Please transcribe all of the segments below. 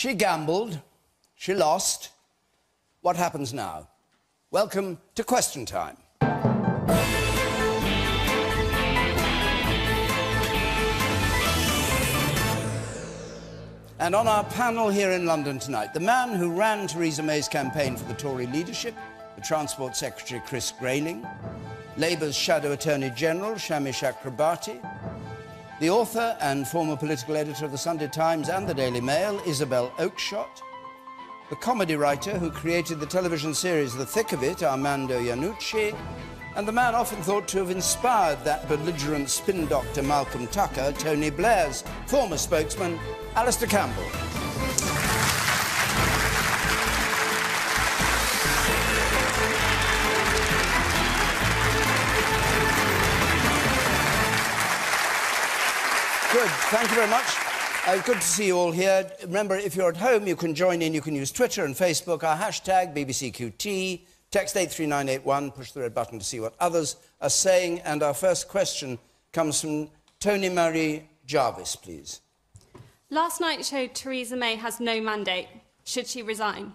She gambled. She lost. What happens now? Welcome to Question Time. And on our panel here in London tonight, the man who ran Theresa May's campaign for the Tory leadership, the Transport Secretary Chris Grayling, Labour's Shadow Attorney General Shami Chakrabarti, the author and former political editor of the Sunday Times and the Daily Mail, Isabel Oakeshott, the comedy writer who created the television series The Thick of It, Armando Iannucci, and the man often thought to have inspired that belligerent spin doctor Malcolm Tucker, Tony Blair's former spokesman, Alistair Campbell. Good, thank you very much. Good to see you all here. Remember, if you're at home, you can join in. You can use Twitter and Facebook, our hashtag BBCQT, text 83981, push the red button to see what others are saying. And our first question comes from Tony Marie Jarvis, please. Last night showed Theresa May has no mandate. Should she resign?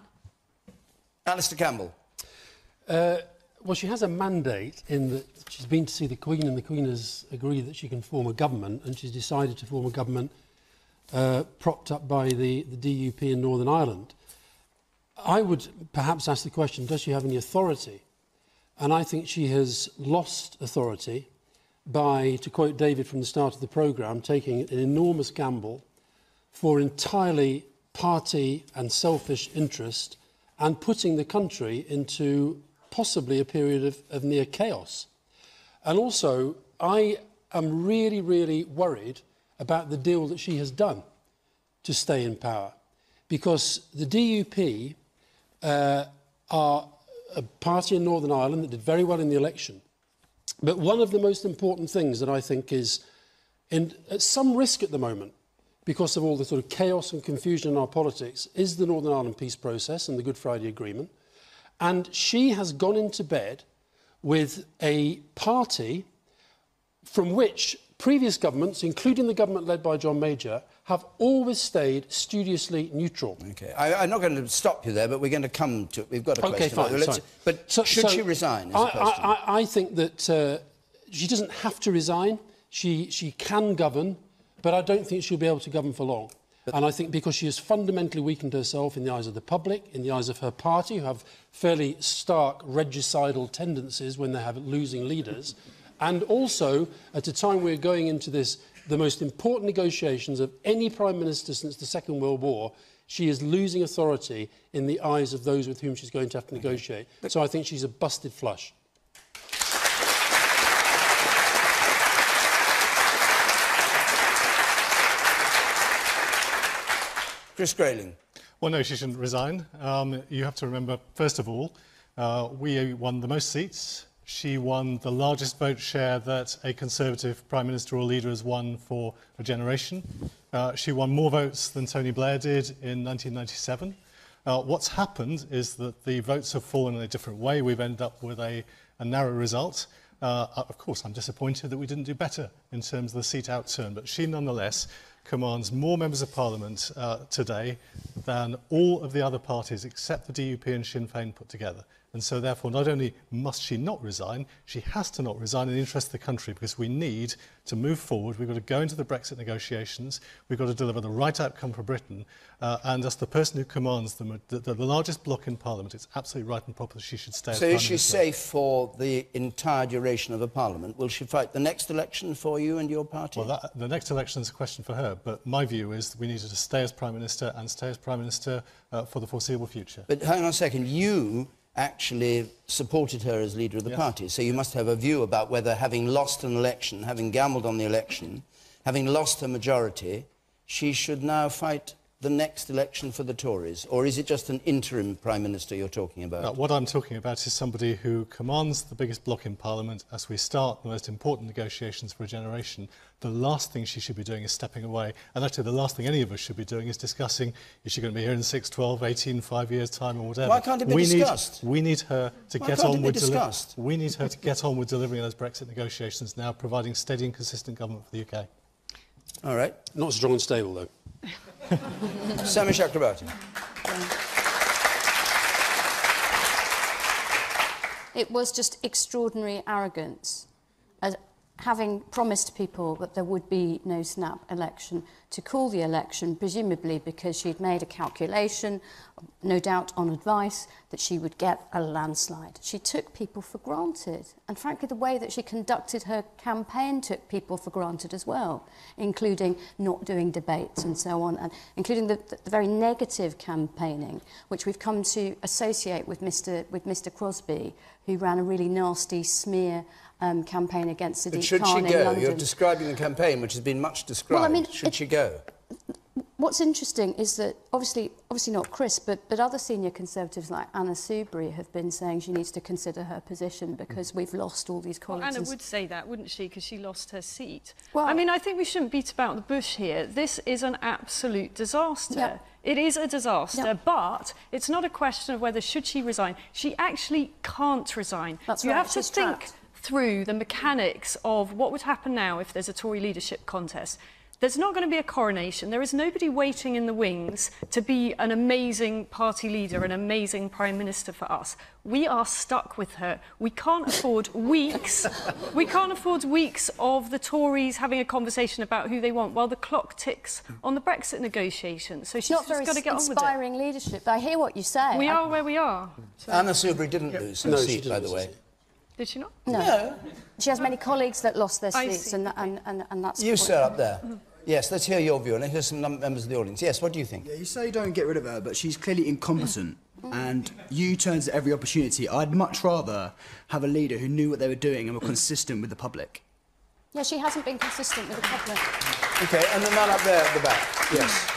Alistair Campbell. Well, she has a mandate in that she's been to see the Queen, and the Queen has agreed that she can form a government, and she's decided to form a government propped up by the DUP in Northern Ireland. I would perhaps ask the question, does she have any authority? And I think she has lost authority by, to quote David from the start of the programme, taking an enormous gamble for entirely party and selfish interest and putting the country into possibly a period of near chaos. And also, I am really, really worried about the deal that she has done to stay in power, because the DUP are a party in Northern Ireland that did very well in the election. But one of the most important things that I think is at some risk at the moment, because of all the sort of chaos and confusion in our politics, is the Northern Ireland peace process and the Good Friday Agreement. And she has gone into bed with a party from which previous governments, including the government led by John Major, have always stayed studiously neutral. OK. I'm not going to stop you there, but we're going to come to it. We've got a question. OK, fine. But should she resign? I think that she doesn't have to resign. She can govern, but I don't think she'll be able to govern for long. And I think because she has fundamentally weakened herself in the eyes of the public, in the eyes of her party, who have fairly stark regicidal tendencies when they have losing leaders, and also at a time we're going into the most important negotiations of any Prime Minister since the Second World War, she is losing authority in the eyes of those with whom she's going to have to negotiate. So I think she's a busted flush. Chris Grayling. Well, no, she shouldn't resign. You have to remember, first of all, we won the most seats. She won the largest vote share that a Conservative Prime Minister or leader has won for a generation. She won more votes than Tony Blair did in 1997. What's happened is that the votes have fallen in a different way. We've ended up with a narrow result. Of course, I'm disappointed that we didn't do better in terms of the seat outturn, but she nonetheless commands more members of Parliament today than all of the other parties except the DUP and Sinn Féin put together. And so therefore not only must she not resign, she has to not resign in the interest of the country, because we need to move forward. We've got to go into the Brexit negotiations. We've got to deliver the right outcome for Britain. And as the person who commands the largest bloc in Parliament, it's absolutely right and proper that she should stay as Prime Minister. So is she safe for the entire duration of a Parliament? Will she fight the next election for you and your party? Well, the next election is a question for her, but my view is that we need her to stay as Prime Minister and stay as Prime Minister for the foreseeable future. But hang on a second, you actually supported her as leader of the party, so you must have a view about whether, having lost an election, having gambled on the election, having lost a majority, she should now fight the next election for the Tories? Or is it just an interim Prime Minister you're talking about? What I'm talking about is somebody who commands the biggest bloc in Parliament as we start the most important negotiations for a generation. The last thing she should be doing is stepping away. And actually, the last thing any of us should be doing is discussing, is she going to be here in 6, 12, 18, 5 years' time or whatever? Why can't it be discussed? We need her to Why get can't on it be with discussed? We need her to get on with delivering those Brexit negotiations now, providing steady and consistent government for the UK. All right. Not strong and stable, though. Sami Chakrabarti. It was just extraordinary arrogance, as having promised people that there would be no snap election, to call the election, presumably because she'd made a calculation, no doubt on advice, that she would get a landslide. She took people for granted. And frankly, the way that she conducted her campaign took people for granted as well, including not doing debates and so on, and including the very negative campaigning, which we've come to associate with Mr. Crosby, who ran a really nasty smear campaign against Sadiq Should she Khan in go? London. You're describing the campaign, which has been much described. Well, I mean, should she go? What's interesting is that, obviously not Chris, but other senior Conservatives like Anna Soubry have been saying she needs to consider her position because we've lost all these colleagues. Well, Anna would say that, wouldn't she, because she lost her seat. Well, I mean, I think we shouldn't beat about the bush here. This is an absolute disaster. Yep. It is a disaster, Yep. but it's not a question of whether should she resign. She actually can't resign. That's you right, have to she's think trapped. through the mechanics of what would happen now if there's a Tory leadership contest. There's not going to be a coronation. There is nobody waiting in the wings to be an amazing party leader, an amazing prime minister for us. We are stuck with her. We can't afford weeks. We can't afford weeks of the Tories having a conversation about who they want while the clock ticks on the Brexit negotiations. So she's not just very got to get on with it. inspiring leadership. I hear what you say. We are where we are. So. Anna Soubry didn't lose her No, she seat, didn't by the lose her way. seat. Did she not? No. She has many colleagues that lost their I seats, see. and that's... You, sir, up there. Yes, let's hear your view, and here's some members of the audience. Yes, what do you think? Yeah, you say don't get rid of her, but she's clearly incompetent. And U-turns at every opportunity. I'd much rather have a leader who knew what they were doing and were consistent with the public. Yeah, she hasn't been consistent with the public. OK, and the man up there at the back. Yes.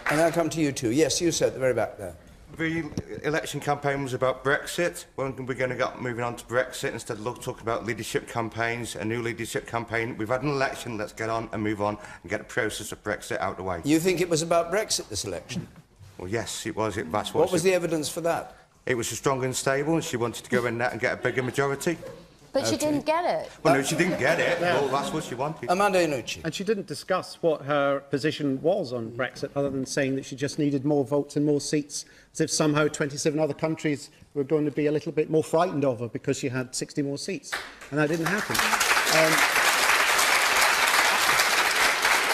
And I'll come to you too. Yes, you, sir, at the very back there. The election campaign was about Brexit. When we're going to get moving on to Brexit instead of talking about leadership campaigns, a new leadership campaign. We've had an election. Let's get on and move on and get the process of Brexit out of the way. You think it was about Brexit, this election? Well, yes, it was. That's What was the evidence for that? It was strong and stable, and she wanted to go in there and get a bigger majority. But she didn't get it. Well, no, she didn't get it. Well, that's what she wanted. Amanda Iannucci. And she didn't discuss what her position was on Brexit, other than saying that she just needed more votes and more seats, as if somehow 27 other countries were going to be a little bit more frightened of her because she had 60 more seats. And that didn't happen.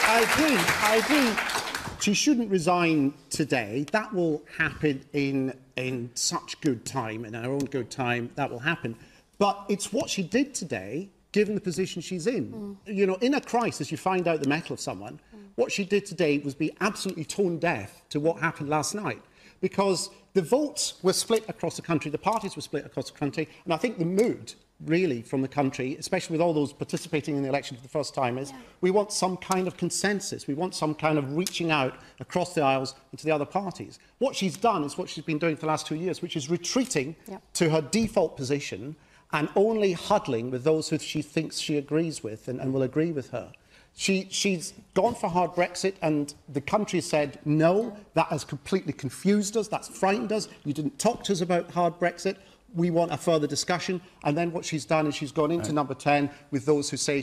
I agree. She shouldn't resign today. That will happen in such good time, in her own good time, that will happen. But it's what she did today, given the position she's in. You know, in a crisis, you find out the mettle of someone. What she did today was be absolutely tone deaf to what happened last night, because the votes were split across the country, the parties were split across the country, and I think the mood, really, from the country, especially with all those participating in the election for the first time, is we want some kind of consensus. We want some kind of reaching out across the aisles and to the other parties. What she's done is what she's been doing for the last 2 years, which is retreating to her default position and only huddling with those who she thinks she agrees with and will agree with her. She's gone for hard Brexit, and the country said no. That has completely confused us. That's frightened us. You didn't talk to us about hard Brexit. We want a further discussion. And then what she's done is she's gone into number 10 with those who say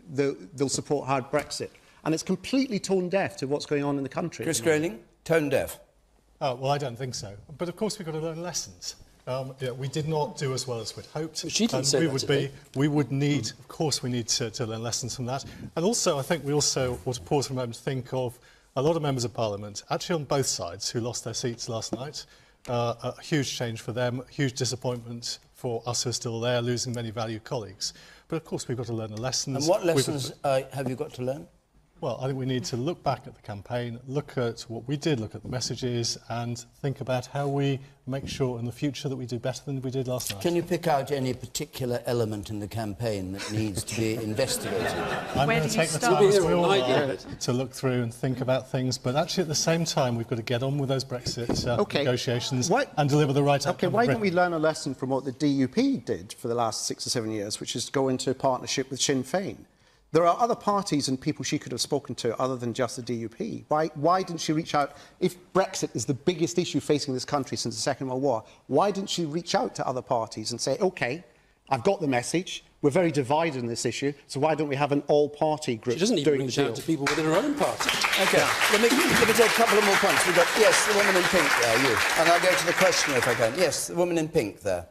they'll support hard Brexit. And it's completely tone deaf to what's going on in the country. Chris Grayling, tone deaf. Well, I don't think so. But of course, we've got to learn lessons. We did not do as well as we'd hoped. But she didn't say that today. We would need, of course, we need to learn lessons from that. And also, I think we also want to pause for a moment to think of a lot of members of Parliament, actually on both sides, who lost their seats last night. A huge change for them, huge disappointment for us who are still there, losing many valued colleagues. But of course, we've got to learn the lessons. And what lessons have you got to learn? Well, I think we need to look back at the campaign, look at what we did, look at the messages, and think about how we make sure in the future that we do better than we did last night. Can you pick out any particular element in the campaign that needs to be investigated? I'm Where going do to you take the start? time, as we We'll all be here all are, night, to look through and think about things, but actually at the same time we've got to get on with those Brexit negotiations and deliver the right outcome. Okay, why don't we learn a lesson from what the DUP did for the last 6 or 7 years, which is go into a partnership with Sinn Féin? There are other parties and people she could have spoken to other than just the DUP. Why didn't she reach out? If Brexit is the biggest issue facing this country since the Second World War, why didn't she reach out to other parties and say, OK, I've got the message, We're very divided on this issue, so why don't we have an all-party group She doesn't even doing reach the out deal? to people within her own party. OK, let me take a couple of more points. We've got, yes, the woman in pink there, you. And I'll go to the questioner if I can. Yes, the woman in pink there.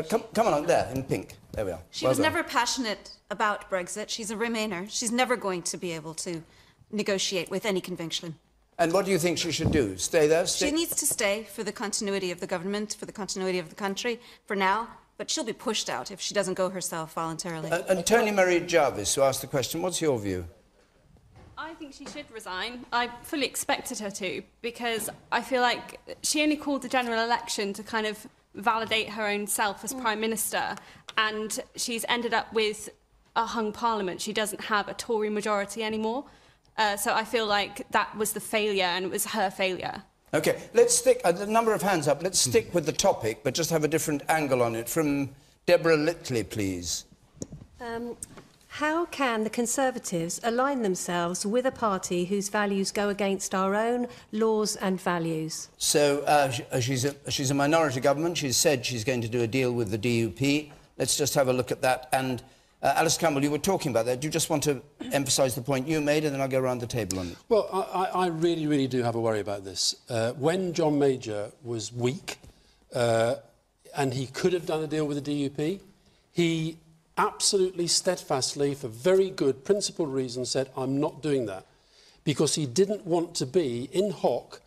Come on, there, in pink. There we are. She was never passionate about Brexit. She's a Remainer. She's never going to be able to negotiate with any conviction. And what do you think she should do? Stay there? She needs to stay for the continuity of the government, for the continuity of the country, for now. But she'll be pushed out if she doesn't go herself voluntarily. And Tony Marie Jarvis, who asked the question, what's your view? I think she should resign. I fully expected her to, because I feel like she only called the general election to kind of validate her own self as Prime Minister, and she's ended up with a hung parliament. She doesn't have a Tory majority anymore. So I feel like that was the failure, and it was her failure. OK, let's stick, a number of hands up, let's stick with the topic, but just have a different angle on it. From Deborah Litley, please. How can the Conservatives align themselves with a party whose values go against our own laws and values? So she's a minority government. She's said she's going to do a deal with the DUP. Let's just have a look at that. And Alice Campbell, you were talking about that. Do you just want to emphasise the point you made, and then I'll go around the table on it? Well, I really, really do have a worry about this. When John Major was weak, and he could have done a deal with the DUP, he absolutely steadfastly, for very good principled reasons, said, I'm not doing that. Because he didn't want to be in hock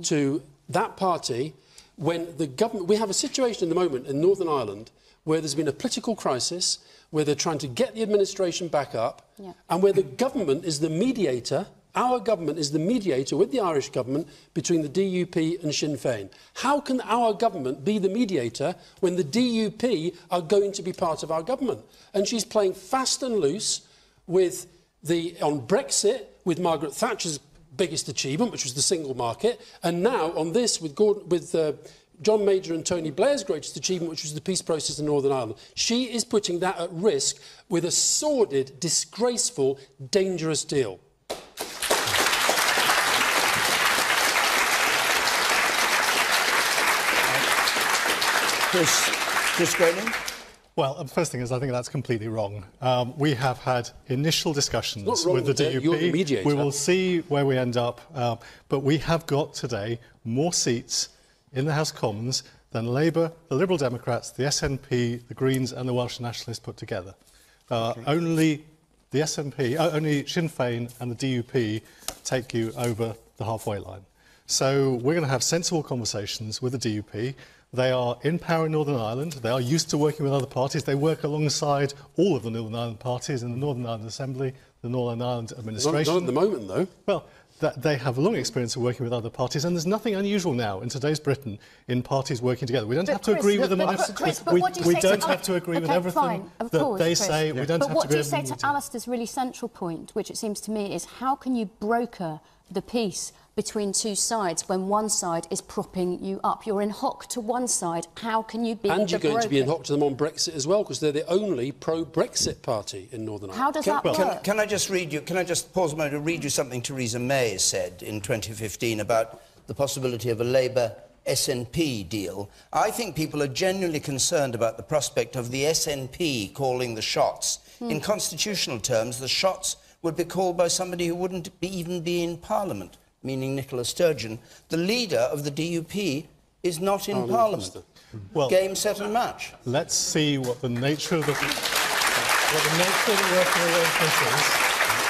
to that party when the government... We have a situation at the moment in Northern Ireland where there's been a political crisis, where they're trying to get the administration back up, and where the government is the mediator, our government is the mediator with the Irish government between the DUP and Sinn Féin. How can our government be the mediator when the DUP are going to be part of our government? And she's playing fast and loose with on Brexit, with Margaret Thatcher's biggest achievement, which was the single market, and now on this with John Major and Tony Blair's greatest achievement, which was the peace process in Northern Ireland. She is putting that at risk with a sordid, disgraceful, dangerous deal. Chris Grayling? Well, the first thing is I think that's completely wrong. We have had initial discussions with the DUP. You're the mediator. We will see where we end up. But we have got today more seats in the House of Commons than Labour, the Liberal Democrats, the SNP, the Greens and the Welsh Nationalists put together. Only the SNP, only Sinn Féin and the DUP take you over the halfway line. So we're going to have sensible conversations with the DUP. They are in power in Northern Ireland. They are used to working with other parties. They work alongside all of the Northern Ireland parties in the Northern Ireland Assembly, the Northern Ireland Administration. Not at the moment, though. Well, they have a long experience of working with other parties, and there's nothing unusual now in today's Britain in parties working together. We don't have to agree with them on everything. We don't have to agree with everything that they say. We don't have to agree with them. But what do you say to Alistair's really central point, which it seems to me is how can you broker the peace between two sides when one side is propping you up? You're in hock to one side. How can you be And you're going to be in broker? hock to them on Brexit as well, because they're the only pro-Brexit party in Northern Ireland. How does that work? Can I just read you? Can I just pause a moment to read you something Theresa May said in 2015 about the possibility of a Labour SNP deal? I think people are genuinely concerned about the prospect of the SNP calling the shots. In constitutional terms, the shots would be called by somebody who wouldn't even be in Parliament, meaning Nicola Sturgeon. The leader of the DUP is not in Parliament. Well, game, set and match. Let's see what the nature of the working arrangement is.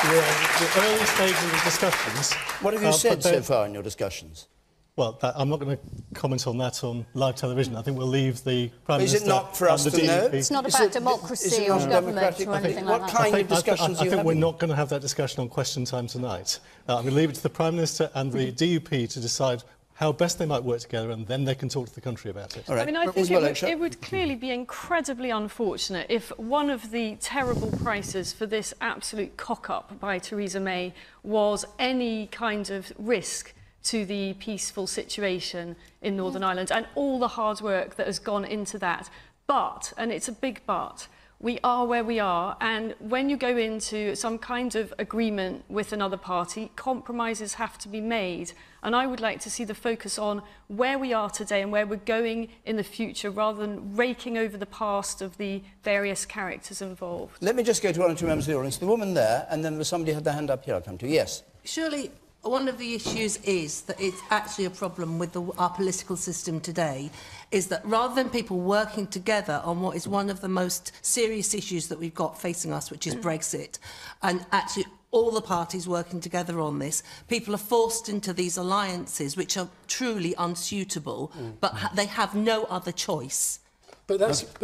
We're at the early stages of the discussions. What have you said so far in your discussions? Well, I'm not going to comment on that on live television. I think we'll leave the Prime Minister. Is it not for us to know? It's not about democracy or government or anything like that. What kind of discussions are you having? I think we're not going to have that discussion on Question Time tonight. I'm going to leave it to the Prime Minister and the DUP to decide how best they might work together, and then they can talk to the country about it. All right. I mean, I think it would clearly be incredibly unfortunate if one of the terrible prices for this absolute cock-up by Theresa May was any kind of risk to the peaceful situation in Northern Ireland and all the hard work that has gone into that. But, and it's a big but, we are where we are, and when you go into some kind of agreement with another party, compromises have to be made. And I would like to see the focus on where we are today and where we're going in the future, rather than raking over the past of the various characters involved. Let me just go to one or two members of the audience. The woman there, and then somebody had their hand up here. I'll come to. Yes. Surely one of the issues is that it's actually a problem with our political system today, is that rather than people working together on what is one of the most serious issues that we've got facing us, which is Brexit, and actually all the parties working together on this, people are forced into these alliances which are truly unsuitable, but they have no other choice. But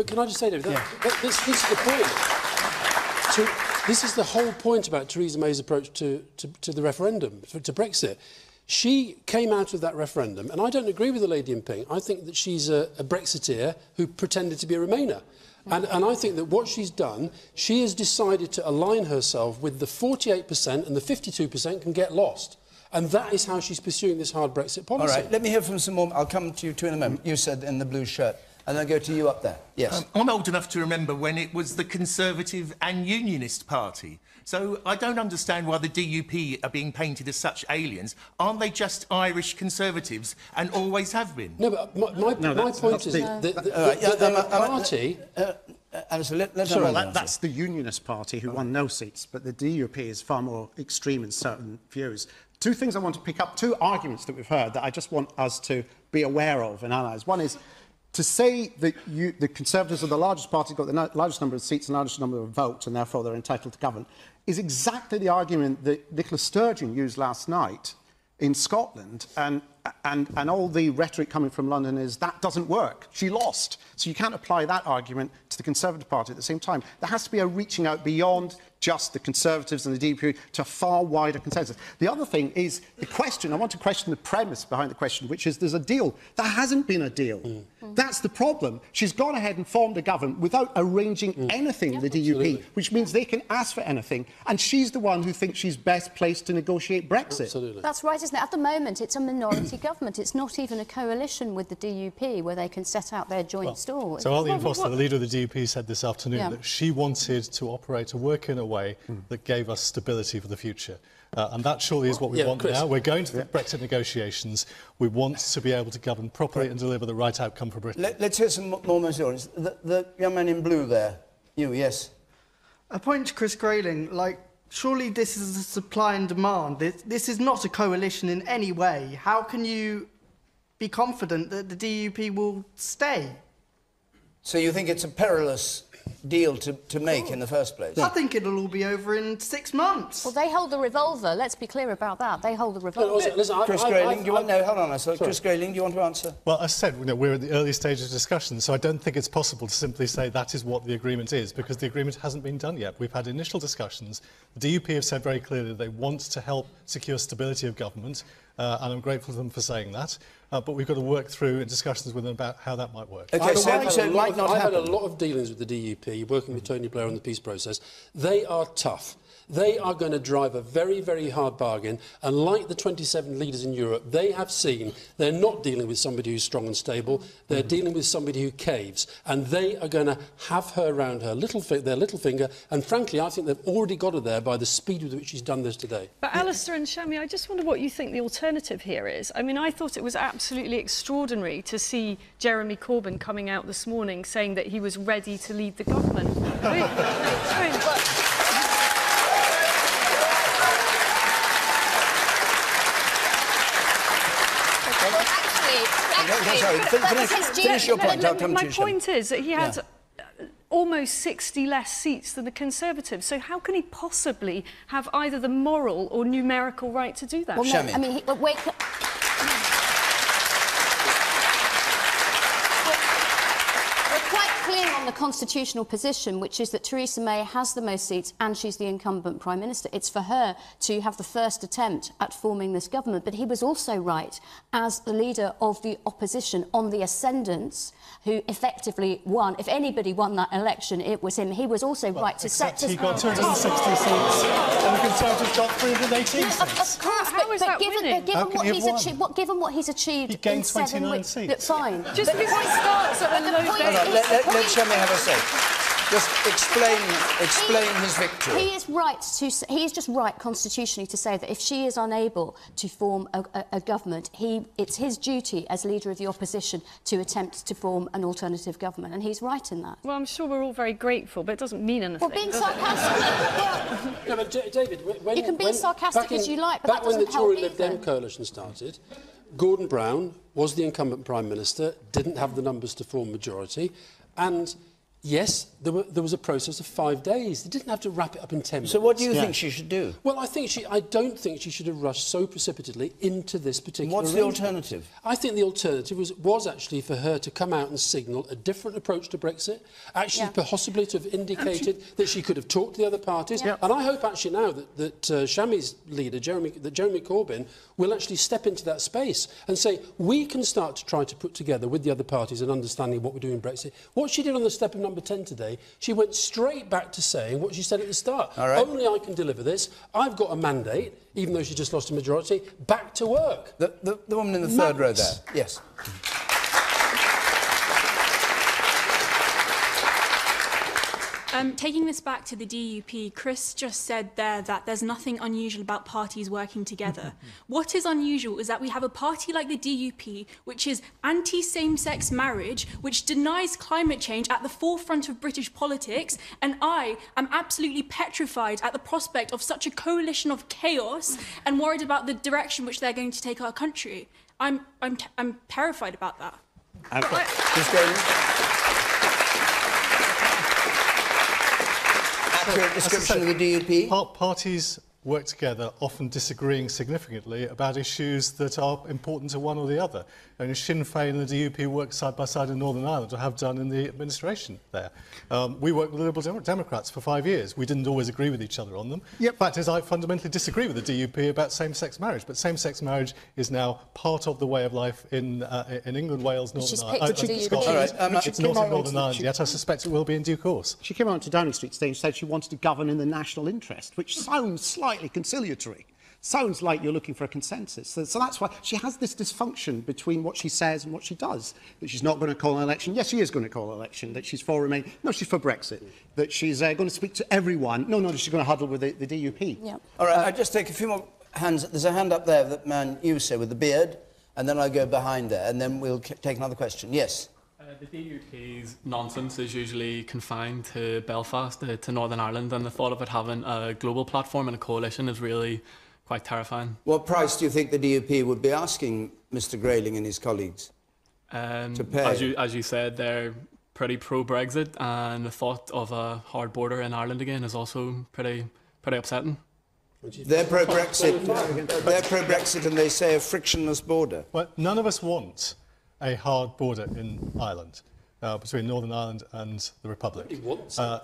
can I just say, David, this is the point. This is the whole point about Theresa May's approach to the referendum, to Brexit. She came out of that referendum, and I don't agree with the lady in pink. I think that she's a Brexiteer who pretended to be a Remainer. And I think that what she's done, she has decided to align herself with the 48%, and the 52% can get lost. And that is how she's pursuing this hard Brexit policy. All right, let me hear from some more. I'll come to you two in a moment. You said in the blue shirt. And I'll go to you up there. Yes. I'm old enough to remember when it was the Conservative and Unionist Party. So I don't understand why the DUP are being painted as such aliens. Aren't they just Irish Conservatives and always have been? No, but my point is that the party... That's the Unionist Party who won no seats, but the DUP is far more extreme in certain views. Two things I want to pick up, two arguments that we've heard that I just want us to be aware of and analyse. One is to say that the Conservatives are the largest party, got the largest number of seats and largest number of votes, and therefore they're entitled to govern, is exactly the argument that Nicola Sturgeon used last night in Scotland, and all the rhetoric coming from London is that doesn't work. She lost. So you can't apply that argument to the Conservative Party at the same time. There has to be a reaching out beyond just the Conservatives and the DUP to a far wider consensus. The other thing is the question. I want to question the premise behind the question, which is there's a deal. There hasn't been a deal. That's the problem. She's gone ahead and formed a government without arranging anything with the DUP, which means they can ask for anything. And she's the one who thinks she's best placed to negotiate Brexit. Absolutely. That's right, isn't it? At the moment, it's a minority government. It's not even a coalition with the DUP where they can set out their joint stall. So Arlene Foster, the leader of the DUP, said this afternoon that she wanted to operate to work in a way that gave us stability for the future. And that surely is what we want now. We're going to the Brexit negotiations. We want to be able to govern properly and deliver the right outcome for Britain. Let's hear some more audience. The young man in blue there. You, yes. A point to Chris Grayling, like, surely this is a supply and demand. This is not a coalition in any way. How can you be confident that the DUP will stay? So you think it's a perilous deal to make in the first place? I think it'll all be over in 6 months. Well, they hold the revolver. Let's be clear about that. They hold the revolver. Chris Grayling, do you want... No, hold on. Chris Grayling, do you want to answer? Well, as I said, we're at the early stages of discussion, so I don't think it's possible to simply say that is what the agreement is, because the agreement hasn't been done yet. We've had initial discussions. The DUP have said very clearly they want to help secure stability of government, and I'm grateful to them for saying that. But we've got to work through discussions with them about how that might work. Okay, so it might not happen. I've had a lot of dealings with the DUP, working with Tony Blair on the peace process. They are tough. They are going to drive a very, very hard bargain. And like the 27 leaders in Europe, they have seen they're not dealing with somebody who's strong and stable. They're dealing with somebody who caves. And they are going to have her around their little finger. And frankly, I think they've already got her there by the speed with which she's done this today. But Alistair and Shami, I just wonder what you think the alternative here is. I mean, I thought it was absolutely extraordinary to see Jeremy Corbyn coming out this morning saying that he was ready to lead the government. Finish your point. I'll come to you. My point is that he had almost 60 less seats than the Conservatives. So how can he possibly have either the moral or numerical right to do that? Well, no, I mean, we're quite clear on the constitutional position, which is that Theresa May has the most seats and she's the incumbent Prime Minister. It's for her to have the first attempt at forming this government. But he was also right, as the leader of the opposition on the ascendants, who effectively won. If anybody won that election, it was him. He was also right to set... He got 260 seats and the Conservatives got 318 seats. Of course, but given what he's achieved... He gained 29 seats. Fine. Just because he starts at a low base... Let Shami have a say. Just explain his victory. He is right to. He is just right constitutionally to say that if she is unable to form a government, it's his duty as leader of the opposition to attempt to form an alternative government, and he's right in that. Well, I'm sure we're all very grateful, but it doesn't mean anything. Well, being sarcastic. No, but David, You can be as sarcastic as you like, but that when the doesn't help Tory Lib Dem coalition started, Gordon Brown was the incumbent Prime Minister, didn't have the numbers to form majority, and yes, there was a process of 5 days. They didn't have to wrap it up in 10 minutes. So what do you think she should do? Well, I don't think she should have rushed so precipitately into this particular What's the alternative? I think the alternative was actually for her to come out and signal a different approach to Brexit, actually possibly to have indicated that she could have talked to the other parties. Yeah. And I hope actually now that Shami's leader, Jeremy Corbyn, will actually step into that space and say, we can start to try to put together with the other parties an understanding of what we're doing in Brexit. What she did on the step of number 10 today, she went straight back to saying what she said at the start. All right. Only I can deliver this. I've got a mandate, even though she just lost a majority, back to work. The woman in the third row there. Yes. Taking this back to the DUP, Chris just said there that there's nothing unusual about parties working together. What is unusual is that we have a party like the DUP, which is anti-same-sex marriage, which denies climate change at the forefront of British politics, and I am absolutely petrified at the prospect of such a coalition of chaos and worried about the direction which they're going to take our country. I'm terrified about that. Accurate description of the DUP? Parties work together, often disagreeing significantly about issues that are important to one or the other. And Sinn Féin and the DUP work side by side in Northern Ireland, or have done in the administration there. We worked with Liberal Democrats for 5 years. We didn't always agree with each other on them. Yep. The fact is, I fundamentally disagree with the DUP about same-sex marriage, but same-sex marriage is now part of the way of life in England, Wales, Northern Ireland. It's not in Northern Ireland yet. I suspect it will be in due course. She came out to Downing Street today and said she wanted to govern in the national interest, which sounds slightly conciliatory. Sounds like you're looking for a consensus. So that's why she has this dysfunction between what she says and what she does. That she's not going to call an election. Yes, she is going to call an election. That she's for Remain. No, she's for Brexit. That she's going to speak to everyone. No, she's going to huddle with the DUP. Yeah. All right, I'll just take a few more hands. There's a hand up there, that man you say, with the beard, and then I'll go behind there, and then we'll take another question. Yes? The DUP's nonsense is usually confined to Belfast, to Northern Ireland, and the thought of it having a global platform and a coalition is really quite terrifying. What price do you think the DUP would be asking Mr Grayling and his colleagues to pay? As you said, they're pretty pro-Brexit, and the thought of a hard border in Ireland again is also pretty upsetting. They're pro-Brexit. They're pro-Brexit, and they say a frictionless border. Well, none of us want a hard border in Ireland, between Northern Ireland and the Republic.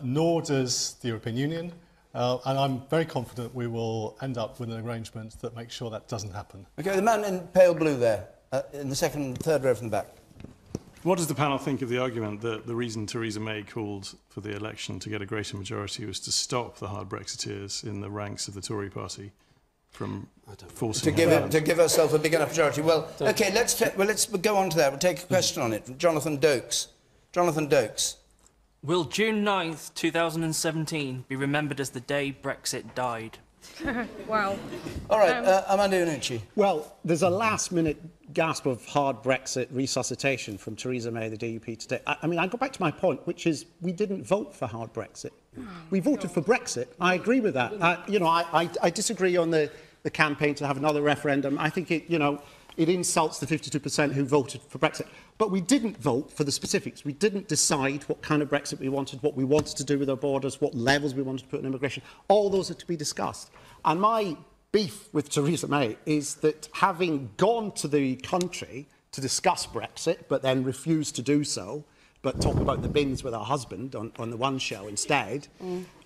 Nor does the European Union. And I'm very confident we will end up with an arrangement that makes sure that doesn't happen. OK, the man in pale blue there, in the second and third row from the back. What does the panel think of the argument that the reason Theresa May called for the election to get a greater majority was to stop the hard Brexiteers in the ranks of the Tory party from forcing to give herself a big enough majority? Well, OK, let's go on to that. We'll take a question on it from Jonathan Dokes. Jonathan Dokes. Will June 9th, 2017 be remembered as the day Brexit died? Wow. All right, Amanda Iannucci. Well, there's a last-minute gasp of hard Brexit resuscitation from Theresa May, the DUP, today. I mean, I go back to my point, which is we didn't vote for hard Brexit. We voted for Brexit. I agree with that. I disagree on the campaign to have another referendum. I think it insults the 52% who voted for Brexit. But we didn't vote for the specifics. We didn't decide what kind of Brexit we wanted, what we wanted to do with our borders, what levels we wanted to put in immigration. All those are to be discussed. And my beef with Theresa May is that having gone to the country to discuss Brexit, but then refused to do so, but talk about the bins with her husband on the one show instead,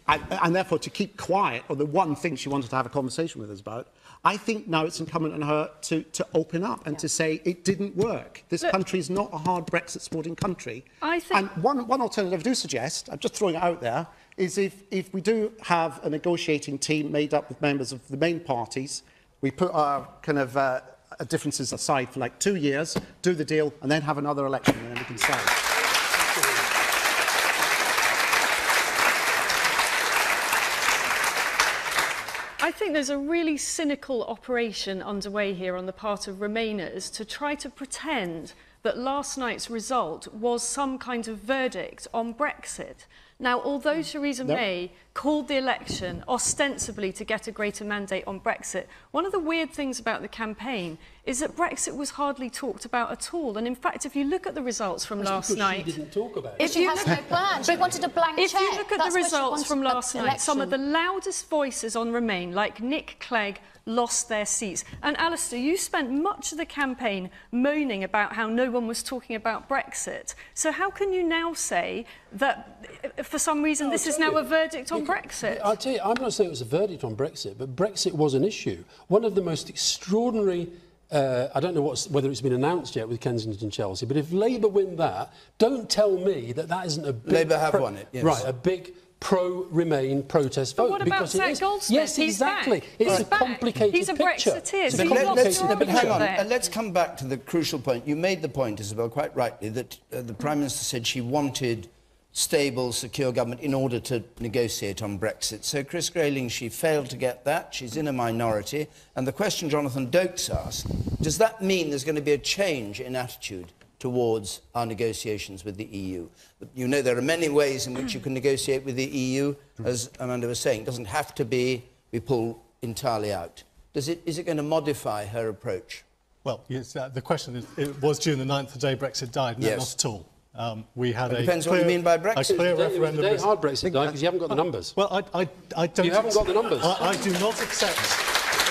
and therefore to keep quiet on the one thing she wanted to have a conversation with us about, I think now it's incumbent on her to open up and to say it didn't work. This country is not a hard Brexit supporting country. And one alternative I do suggest, I'm just throwing it out there, is if we do have a negotiating team made up with members of the main parties, we put our kind of differences aside for like 2 years, do the deal, and then have another election, and then we can start. I think there's a really cynical operation underway here on the part of Remainers to try to pretend that last night's result was some kind of verdict on Brexit. Now, although Theresa May called the election ostensibly to get a greater mandate on Brexit, one of the weird things about the campaign is that Brexit was hardly talked about at all. And in fact, if you look at the results from last night... She didn't talk about it. If she has no plan. She wanted a blank check. If you look at the results from last night, some of the loudest voices on Remain, like Nick Clegg, lost their seats. And Alistair, you spent much of the campaign moaning about how no one was talking about Brexit. So how can you now say that, for some reason, this is now a verdict on Brexit? I'll tell you, I'm not saying it was a verdict on Brexit, but Brexit was an issue. One of the most extraordinary... I don't know whether it's been announced yet with Kensington and Chelsea, but if Labour win that, don't tell me that that isn't a big... Labour have won it, yes. Right, a big pro-Remain protest vote. But what about Zach Goldsmith? Yes, exactly. It's a complicated He's a picture. Brexiteer. But hang on, let's come back to the crucial point. You made the point, Isabel, quite rightly, that the Prime Minister said she wanted stable, secure government in order to negotiate on Brexit. So Chris Grayling, she failed to get that. She's in a minority. And the question Jonathan Dokes asked, does that mean there's going to be a change in attitude towards our negotiations with the EU? You know, there are many ways in which you can negotiate with the EU, as Amanda was saying. It doesn't have to be we pull entirely out. Is it going to modify her approach? Well, yes, the question is, it was June the 9th, the day Brexit died. No, Yes. not at all. We had It depends what you mean by Brexit. A clear referendum. It was the day hard Brexit died because you haven't got the numbers. Well, I don't... You haven't got the numbers. I do not accept...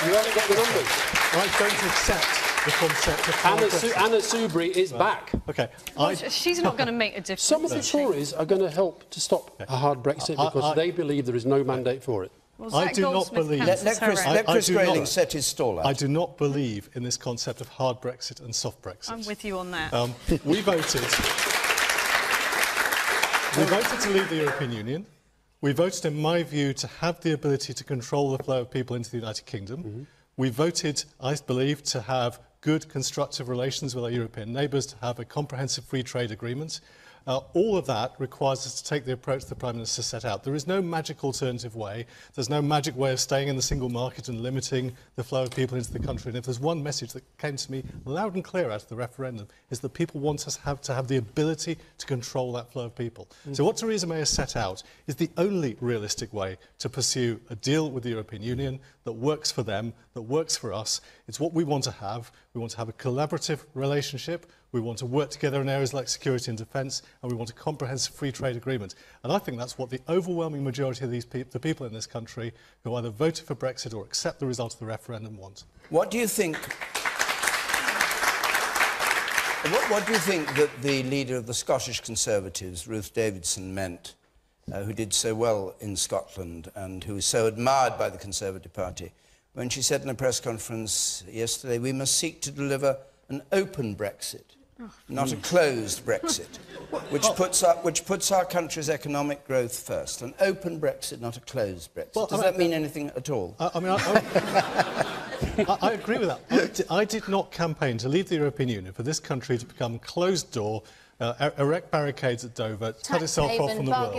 You haven't got the numbers. I don't accept the concept of... Anna Soubry is back. OK. She's not going to make a difference. Some of the Tories are going to help to stop a hard Brexit because they believe there is no mandate for it. Well, I do not believe... Let Chris Grayling set his stall out. I do not believe in this concept of hard Brexit and soft Brexit. I'm with you on that. We voted... We voted to leave the European Union. We voted, in my view, to have the ability to control the flow of people into the United Kingdom. We voted, I believe, to have good, constructive relations with our European neighbours, to have a comprehensive free trade agreement. All of that requires us to take the approach the Prime Minister set out. There is no magic alternative way. There's no magic way of staying in the single market and limiting the flow of people into the country. And if there's one message that came to me loud and clear out of the referendum, is that people want us to have the ability to control that flow of people. So what Theresa May has set out is the only realistic way to pursue a deal with the European Union that works for them, that works for us. It's what we want to have. We want to have a collaborative relationship. We want to work together in areas like security and defence, and we want a comprehensive free trade agreement. And I think that's what the overwhelming majority of the people in this country who either voted for Brexit or accept the result of the referendum want. What do you think... What do you think that the leader of the Scottish Conservatives, Ruth Davidson, meant, who did so well in Scotland and who was so admired by the Conservative Party, when she said in a press conference yesterday, we must seek to deliver an open Brexit, not a closed Brexit, which puts our country's economic growth first. An open Brexit, not a closed Brexit. Well, Does that mean anything at all? I agree with that. I did not campaign to leave the European Union for this country to become closed door, erect barricades at Dover, cut itself off from the world.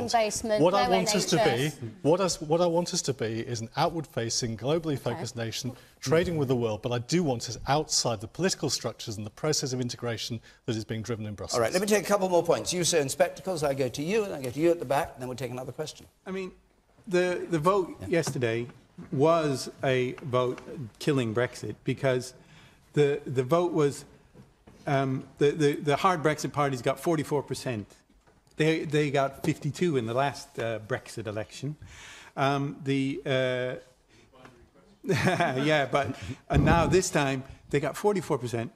What I want us to be, what I want us to be, is an outward-facing, globally focused nation, trading with the world. But I do want us outside the political structures and the process of integration that is being driven in Brussels. All right, let me take a couple more points. You, sir, in spectacles. I go to you, and I go to you at the back, and then we'll take another question. I mean, the vote yesterday was a vote killing Brexit because the vote was. The hard Brexit parties got 44%. They got 52 in the last Brexit election. Yeah, but now this time they got 44%.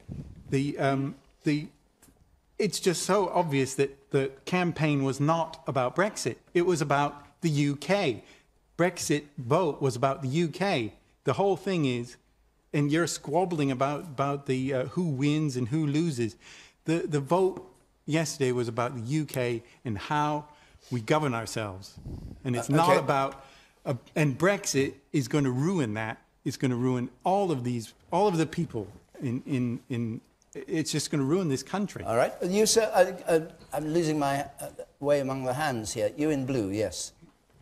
It's just so obvious that the campaign was not about Brexit. It was about the UK. Brexit vote was about the UK. The whole thing is. And you're squabbling about the who wins and who loses. The vote yesterday was about the UK and how we govern ourselves, and it's not about. And Brexit is going to ruin that. It's going to ruin all of the people in. It's just going to ruin this country. All right, you sir. I'm losing my way among the hands here. You in blue, yes.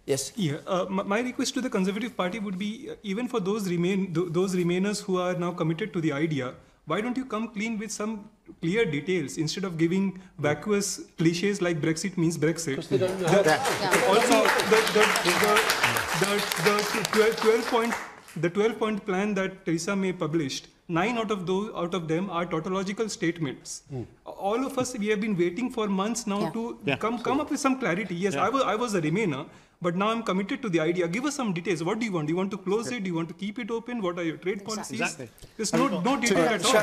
Yes. Yeah. My request to the Conservative Party would be, even for those Remainers who are now committed to the idea, why don't you come clean with some clear details instead of giving vacuous cliches like Brexit means Brexit? Because they don't know. Also, the 12-point plan that Theresa May published, 9 out of them are tautological statements. All of us, we have been waiting for months now to come up with some clarity. Yes, I was a Remainer, but now I'm committed to the idea. Give us some details. What do you want? Do you want to close it? Do you want to keep it open? What are your trade policies? Exactly. There's no detail at all.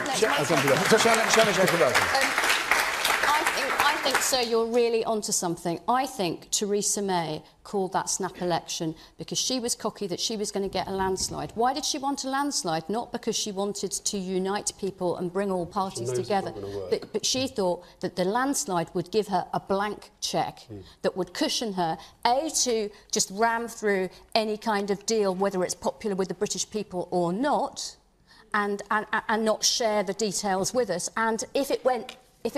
I think, sir, you're really onto something. I think Theresa May called that snap election because she was cocky that she was going to get a landslide. Why did she want a landslide? Not because she wanted to unite people and bring all parties together, but she thought that the landslide would give her a blank cheque that would cushion her, A, to just ram through any kind of deal, whether it's popular with the British people or not, and not share the details with us. And if it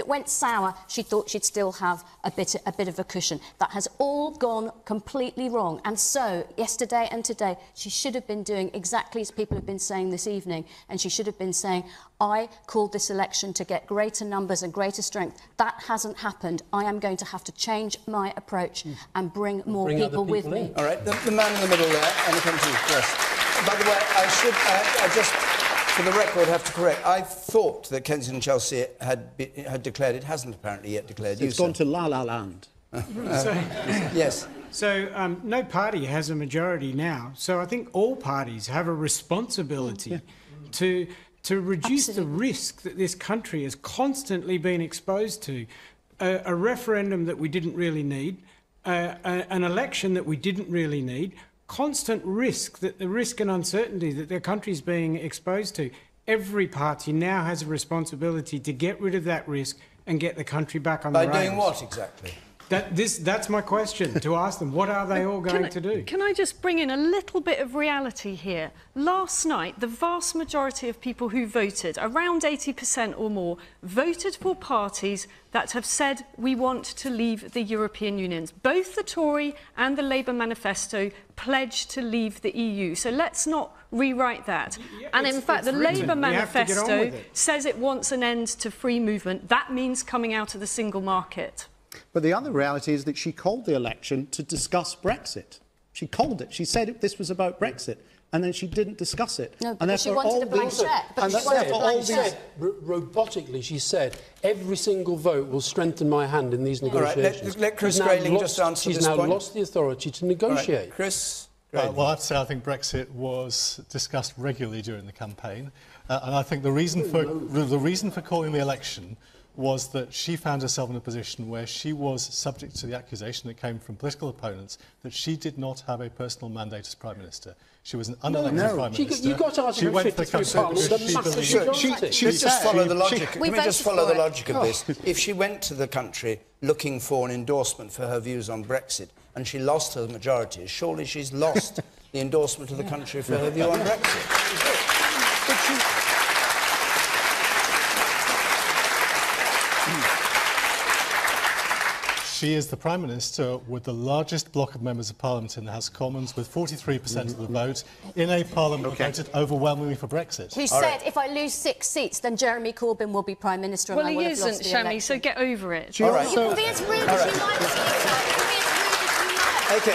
went sour, she thought she'd still have a bit of a cushion. That has all gone completely wrong. And so, yesterday and today, she should have been doing exactly as people have been saying this evening, and she should have been saying, I called this election to get greater numbers and greater strength. That hasn't happened. I am going to have to change my approach and bring more people with me. All right, the man in the middle there, and come to you, yes. By the way, I just... For the record, I have to correct. I thought that Kensington Chelsea had declared. It hasn't apparently yet declared. It's gone to La La Land. Yes. So no party has a majority now. So I think all parties have a responsibility to reduce the risk that this country has constantly been exposed to. A referendum that we didn't really need, an election that we didn't really need, constant risk, that the risk and uncertainty that their country's being exposed to. Every party now has a responsibility to get rid of that risk and get the country back on the rails. By doing what exactly? That's my question, to ask them. What are they all going to do? Can I just bring in a little bit of reality here? Last night, the vast majority of people who voted, around 80% or more, voted for parties that have said we want to leave the European Union. Both the Tory and the Labour manifesto pledged to leave the EU. So let's not rewrite that. And in fact, the Labour manifesto says it wants an end to free movement. That means coming out of the single market. But the other reality is that she called the election to discuss Brexit. She called it. She said this was about Brexit, and then she didn't discuss it. No, because she wanted a blank cheque. Robotically, she said, every single vote will strengthen my hand in these negotiations. All right, let Chris Grayling just answer this point. She's now lost the authority to negotiate. Right, Chris? Well, I have to say I think Brexit was discussed regularly during the campaign, and I think the reason for calling the election was that she found herself in a position where she was subject to the accusation that came from political opponents that she did not have a personal mandate as Prime Minister. She was an unelected Prime Minister. You got Article 53 Parliament. Should just follow the logic. Can we just follow the logic of this? If she went to the country looking for an endorsement for her views on Brexit and she lost her majority, surely she's lost the endorsement of the country for her view on Brexit. She is the Prime Minister with the largest block of members of Parliament in the House of Commons, with 43% of the vote, in a Parliament that voted overwhelmingly for Brexit. Who said, if I lose 6 seats, then Jeremy Corbyn will be Prime Minister and I will have lost the election. Well, he isn't, Shami, so get over it. All right. You can be as rude as you like. OK,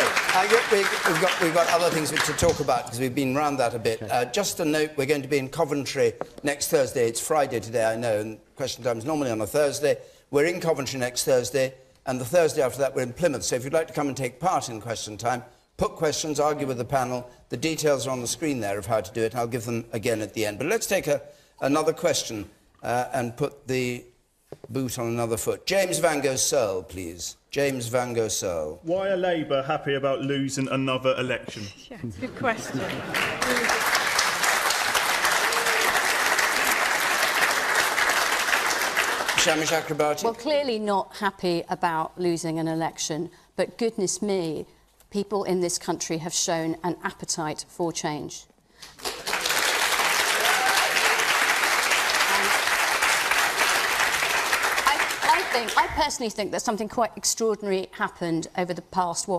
we've got other things to talk about because we've been round that a bit. Just a note, we're going to be in Coventry next Thursday. It's Friday today, I know, and Question Time is normally on a Thursday. We're in Coventry next Thursday. And the Thursday after that, we're in Plymouth. So if you'd like to come and take part in Question Time, put questions, argue with the panel. The details are on the screen there of how to do it. I'll give them again at the end. But let's take another question and put the boot on another foot. James Van Gogh Searle, please. James Van Gogh Searle. Why are Labour happy about losing another election? Yeah, good question. Shami Chakrabarti? Well, clearly not happy about losing an election, but goodness me, people in this country have shown an appetite for change. personally think that something quite extraordinary happened over the past,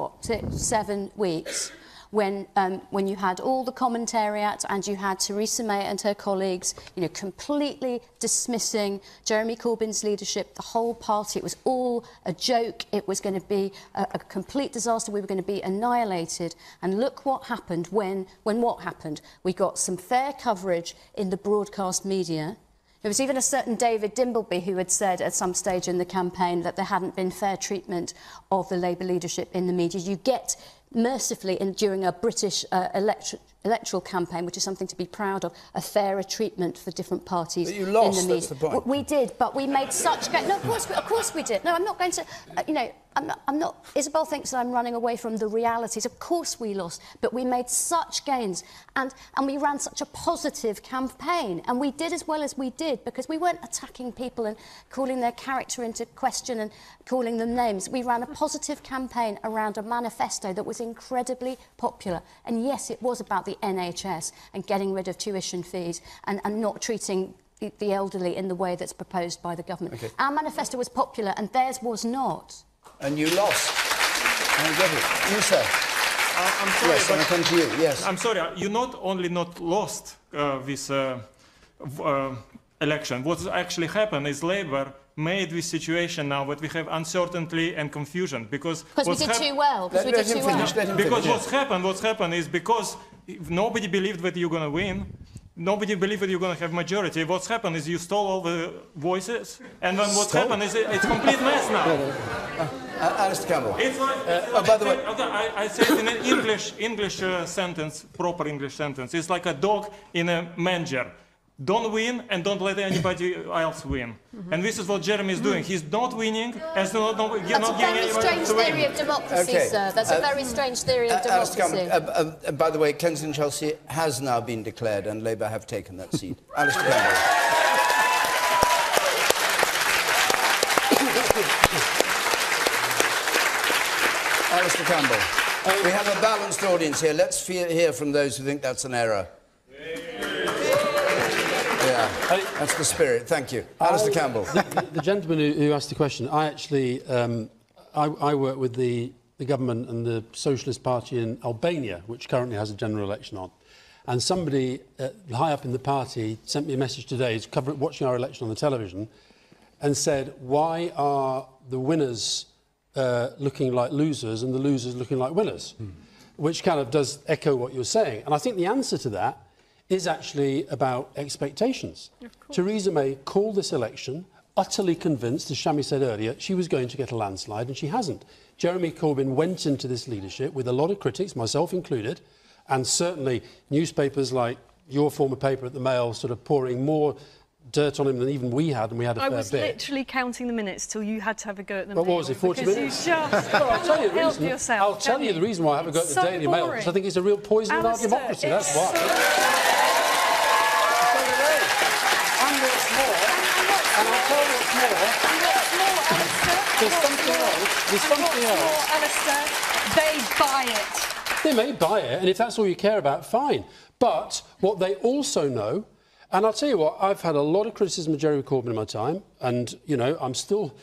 7 weeks, when you had all the commentariat and you had Theresa May and her colleagues, completely dismissing Jeremy Corbyn's leadership, the whole party. It was all a joke. It was going to be a complete disaster. We were going to be annihilated. And look what happened when what happened. We got some fair coverage in the broadcast media. There was even a certain David Dimbleby who had said at some stage in the campaign that there hadn't been fair treatment of the Labour leadership in the media. You get mercifully, during a British electoral campaign, which is something to be proud of, a fairer treatment for different parties but you lost, in the media. that's the point. We did, but we made such... No, of course we did. No, I'm not going to... I'm not... Isabel thinks that I'm running away from the realities. Of course we lost, but we made such gains and we ran such a positive campaign, and we did as well as we did because we weren't attacking people and calling their character into question and calling them names. We ran a positive campaign around a manifesto that was incredibly popular. And yes, it was about the NHS and getting rid of tuition fees and not treating the elderly in the way that's proposed by the government. Okay. Our manifesto was popular and theirs was not. And you lost. I get it. You, sir. I'm sorry, yes, but I'll come to you. Yes. I'm sorry. You not only not lost this election. What actually happened is Labour made this situation now that we have uncertainty and confusion because we did too well. Because we did too well. Because what's happened is because nobody believed that you're going to win. Nobody believed that you're going to have majority. What's happened is you stole all the voices, and then what's happened is it's a complete mess now. Alistair Campbell. It's like, by the way, I say it in an English sentence, proper English sentence. It's like a dog in a manger. Don't win and don't let anybody else win. And this is what Jeremy is doing. He's not winning and not giving anybody That's a very strange theory of democracy, sir. That's a very strange theory of democracy. By the way, Kensington Chelsea has now been declared and Labour have taken that seat. Alistair Campbell. Alistair Campbell. We have a balanced audience here. Let's hear from those who think that's an error. Yeah, that's the spirit. Thank you. Alistair Campbell. The gentleman who asked the question, I actually... I work with the government and the Socialist Party in Albania, which currently has a general election on. And somebody high up in the party sent me a message today, he's watching our election on the television, and said, why are the winners looking like losers and the losers looking like winners? Which kind of does echo what you're saying. And I think the answer to that is actually about expectations. Theresa May called this election utterly convinced, as Shami said earlier, she was going to get a landslide, and she hasn't. Jeremy Corbyn went into this leadership with a lot of critics, myself included, and certainly newspapers like your former paper at the Mail sort of pouring more dirt on him than even we had, and we had a fair bit. I was literally counting the minutes till you had to have a go at the Mail. What was it, 40 minutes? You just I'll tell you the reason. Yourself, I'll tell you the reason why I have a go at the Daily Mail, because I think it's a real poison in our democracy. That's why. And I'll tell you what's more. There's something else. Alistair, they buy it. They may buy it, and if that's all you care about, fine. But what they also know, and I'll tell you what, I've had a lot of criticism of Jeremy Corbyn in my time, and, you know, I still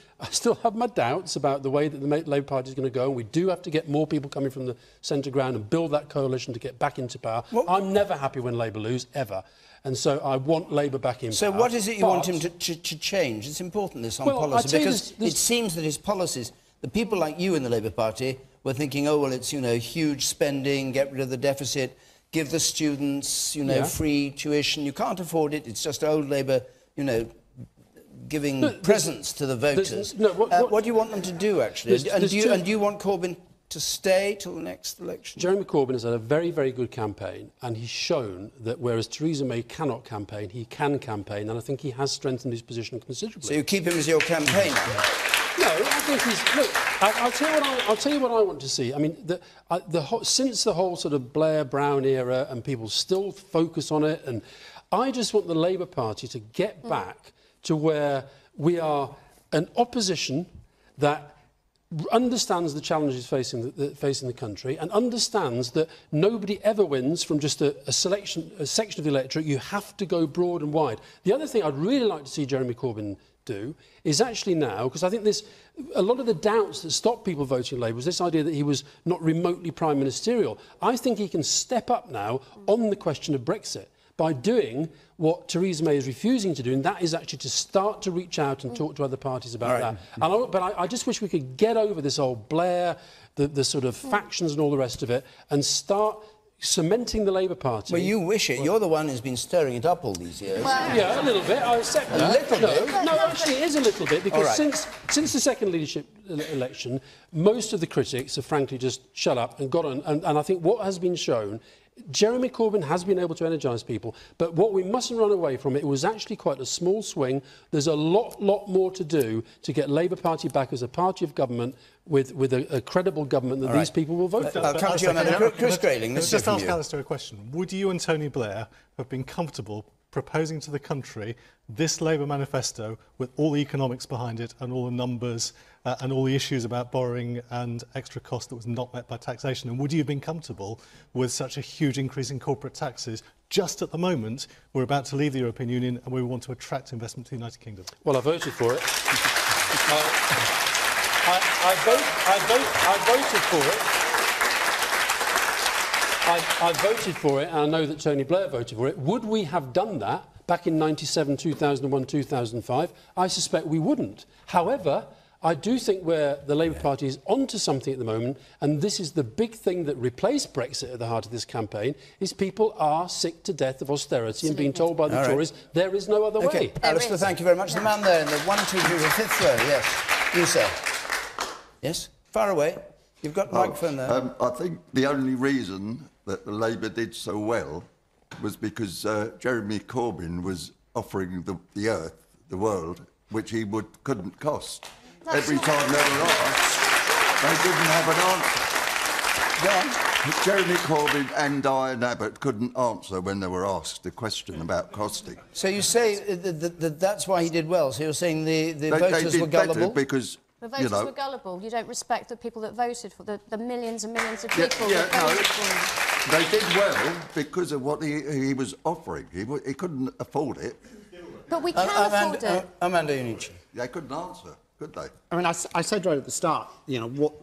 have my doubts about the way that the Labour Party is going to go, and we do have to get more people coming from the centre ground and build that coalition to get back into power. I'm never happy when Labour lose, ever. And so I want Labour back in power. So what is it you want him to change? It's important, this, on policy, because it seems that his policies, the people like you in the Labour Party were thinking, oh, well, it's, you know, huge spending, get rid of the deficit, give the students, you know, free tuition. You can't afford it. It's just old Labour, you know, giving presents to the voters. What do you want them to do, actually? And do you want Corbyn to stay till the next election? Jeremy Corbyn has had a very, very good campaign, and he's shown that whereas Theresa May cannot campaign, he can campaign, and I think he has strengthened his position considerably. So you keep him as your campaigner? No, I think he's... Look, I'll tell you what I want to see. I mean, since the whole sort of Blair-Brown era, and people still focus on it, and I just want the Labour Party to get back to where we are an opposition that understands the challenges facing the country, and understands that nobody ever wins from just a section of the electorate. You have to go broad and wide. The other thing I'd really like to see Jeremy Corbyn do is actually now, because I think there's a lot of the doubts that stopped people voting Labour was this idea that he was not remotely prime ministerial. I think he can step up now on the question of Brexit by doing what Theresa May is refusing to do, and that is actually to start to reach out and talk to other parties about that. But I just wish we could get over this old Blair, the sort of factions and all the rest of it, and start cementing the Labour Party. Well, you wish it. You're the one who's been stirring it up all these years. Well, yeah, a little bit. I accept that. A little bit? No, actually, it is a little bit, because since the second leadership election, most of the critics have frankly just shut up and got on. And I think what has been shown, Jeremy Corbyn has been able to energise people, but what we mustn't run away from, it was actually quite a small swing. There's a lot more to do to get Labour Party back as a party of government with a credible government that these people will vote for. I'll come to you, Chris Grayling. Let's just ask Alistair a question. Would you and Tony Blair have been comfortable proposing to the country this Labour manifesto with all the economics behind it and all the numbers and all the issues about borrowing and extra cost that was not met by taxation? And would you have been comfortable with such a huge increase in corporate taxes just at the moment we're about to leave the European Union and we want to attract investment to the United Kingdom? Well, I voted for it. I voted for it. I voted for it, and I know that Tony Blair voted for it. Would we have done that back in 97, 2001, 2005? I suspect we wouldn't. However, I do think where the Labour Party is onto something at the moment, and this is the big thing that replaced Brexit at the heart of this campaign, is people are sick to death of austerity and being told by the Tories there is no other way. Alistair, thank you very much. The man there in the 1, 2, 3, 5th row, yes. You, sir. Yes? Far away. You've got the microphone there. I think the only reason that the Labour did so well was because Jeremy Corbyn was offering the earth, the world, which he couldn't cost. Every time they were asked, they didn't have an answer. Jeremy Corbyn and Diane Abbott couldn't answer when they were asked the question about costing. So you say that's why he did well. So you're saying the voters were gullible? Because the voters were gullible. You don't respect the people that voted for the millions and millions of people that voted for him. They did well because of what he was offering. He couldn't afford it. But we can afford it. Amanda Unici. They couldn't answer, could they? I mean, I said right at the start, you know, what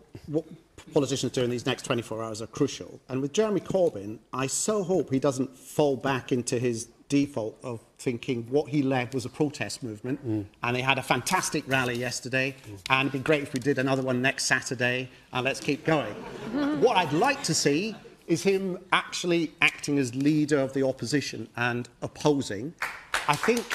politicians do in these next 24 hours are crucial. And with Jeremy Corbyn, I so hope he doesn't fall back into his default of thinking what he led was a protest movement. And they had a fantastic rally yesterday, and it'd be great if we did another one next Saturday, and let's keep going. What I'd like to see is him actually acting as leader of the opposition and opposing. I think,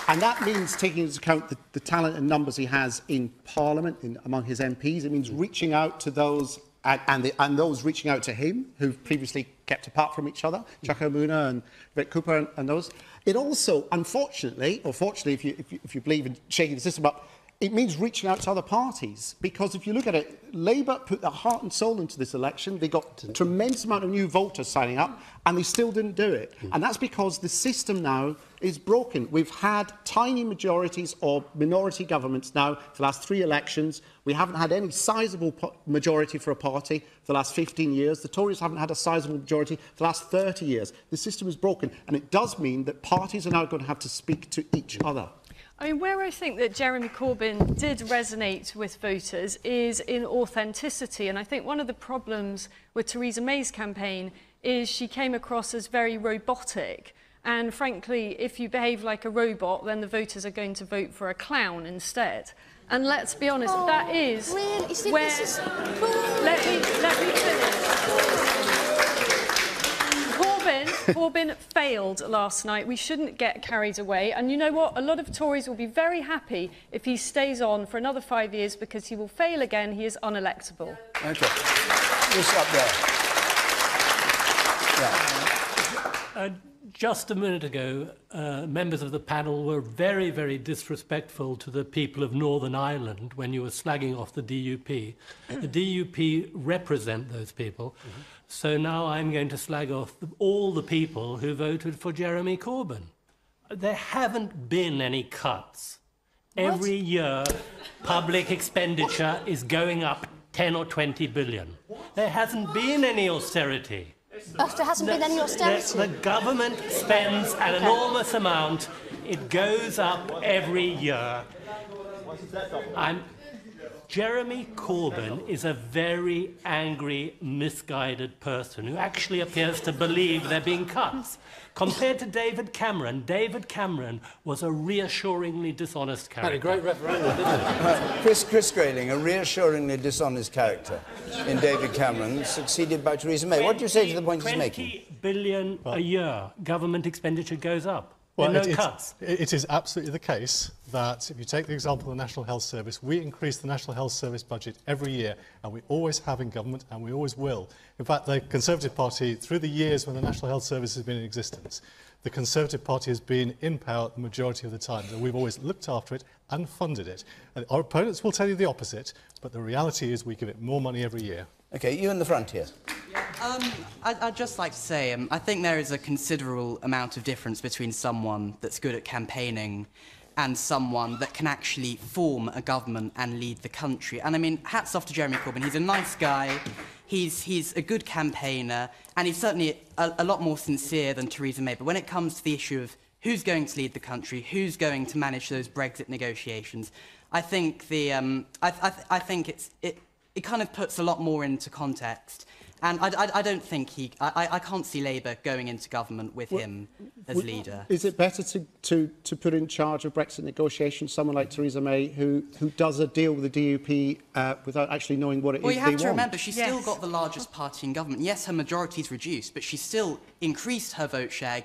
and that means taking into account the talent and numbers he has in Parliament, among his MPs. It means reaching out to those, and those reaching out to him, who've previously kept apart from each other, Chaka Muna and Vic Cooper and those. It also, unfortunately, or fortunately, if you believe in shaking the system up, it means reaching out to other parties, because if you look at it, Labour put their heart and soul into this election. They got a tremendous amount of new voters signing up, and they still didn't do it. And that's because the system now is broken. We've had tiny majorities or minority governments now for the last 3 elections. We haven't had any sizable majority for a party for the last 15 years. The Tories haven't had a sizable majority for the last 30 years. The system is broken, and it does mean that parties are now going to have to speak to each other. I mean, where I think that Jeremy Corbyn did resonate with voters is in authenticity. And I think one of the problems with Theresa May's campaign is she came across as very robotic. And frankly, if you behave like a robot, then the voters are going to vote for a clown instead. And let's be honest, that is really? See, where... This is... Let me finish. Corbyn failed last night. We shouldn't get carried away. And you know what? A lot of Tories will be very happy if he stays on for another 5 years, because he will fail again. He is unelectable. OK. Just up there. Yeah. Just a minute ago, members of the panel were very, very disrespectful to the people of Northern Ireland when you were slagging off the DUP. The DUP represent those people. So now I'm going to slag off all the people who voted for Jeremy Corbyn. There haven't been any cuts Every year, public expenditure is going up 10 or 20 billion. There hasn't been any austerity. There hasn't been any austerity? The government spends an enormous amount. It goes up every year. Jeremy Corbyn is a very angry, misguided person who actually appears to believe they're being cuts. Compared to David Cameron was a reassuringly dishonest character. Had a great referendum, didn't it? Chris Grayling, a reassuringly dishonest character in David Cameron, succeeded by Theresa May. What do you say to the point he's making? 20 billion a year government expenditure goes up. Well, There are no cuts. It is absolutely the case that if you take the example of the National Health Service, we increase the National Health Service budget every year, and we always have in government, and we always will. In fact, the Conservative Party, through the years when the National Health Service has been in existence, the Conservative Party has been in power the majority of the time, and we've always looked after it and funded it. And our opponents will tell you the opposite, but the reality is we give it more money every year. OK, you in the front here. I'd just like to say, I think there is a considerable amount of difference between someone that's good at campaigning and someone that can actually form a government and lead the country. And I mean, hats off to Jeremy Corbyn. He's a nice guy, he's a good campaigner, and he's certainly a lot more sincere than Theresa May. But when it comes to the issue of who's going to lead the country, who's going to manage those Brexit negotiations, I think I think it kind of puts a lot more into context. And I don't think I can't see Labour going into government with him as leader. Is it better to put in charge of Brexit negotiations someone like Theresa May, who does a deal with the DUP without actually knowing what it is they want? Well, you have to remember, she's still got the largest party in government. Yes, her majority's reduced, but she's still increased her vote share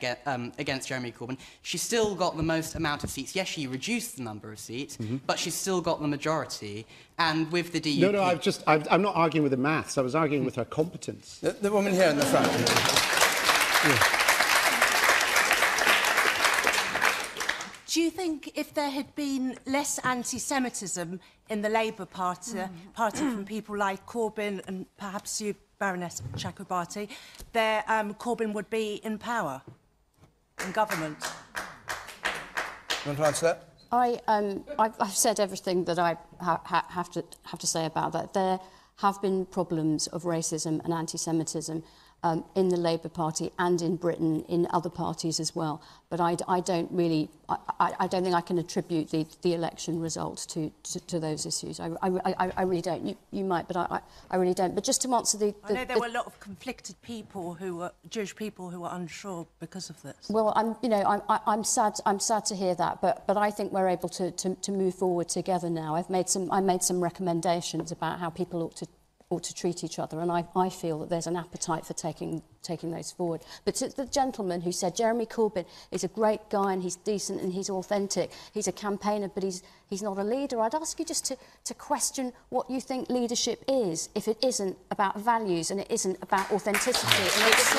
against Jeremy Corbyn. She's still got the most amount of seats. Yes, she reduced the number of seats, but she's still got the majority. And with the DUP... No, I'm not arguing with the maths. I was arguing with her competence. The woman here in the front. Do you think if there had been less anti-Semitism in the Labour Party from people like Corbyn and perhaps you, Baroness Chakrabarti, Corbyn would be in power, in government? You want to answer that? I've said everything that I have to say about that. There have been problems of racism and anti-Semitism in the Labour Party and in Britain, in other parties as well. But I don't think I can attribute the election results to those issues. I really don't. You might, but I really don't. But just to answer I know there were a lot of conflicted people Jewish people who were unsure because of this. Well, I'm sad to hear that, but I think we're able to move forward together now. I made some recommendations about how people ought to treat each other, and I feel that there's an appetite for taking those forward. But to the gentleman who said Jeremy Corbyn is a great guy and he's decent and he's authentic, he's a campaigner, but he's not a leader, I'd ask you just to question what you think leadership is, if it isn't about values and it isn't about authenticity. And it's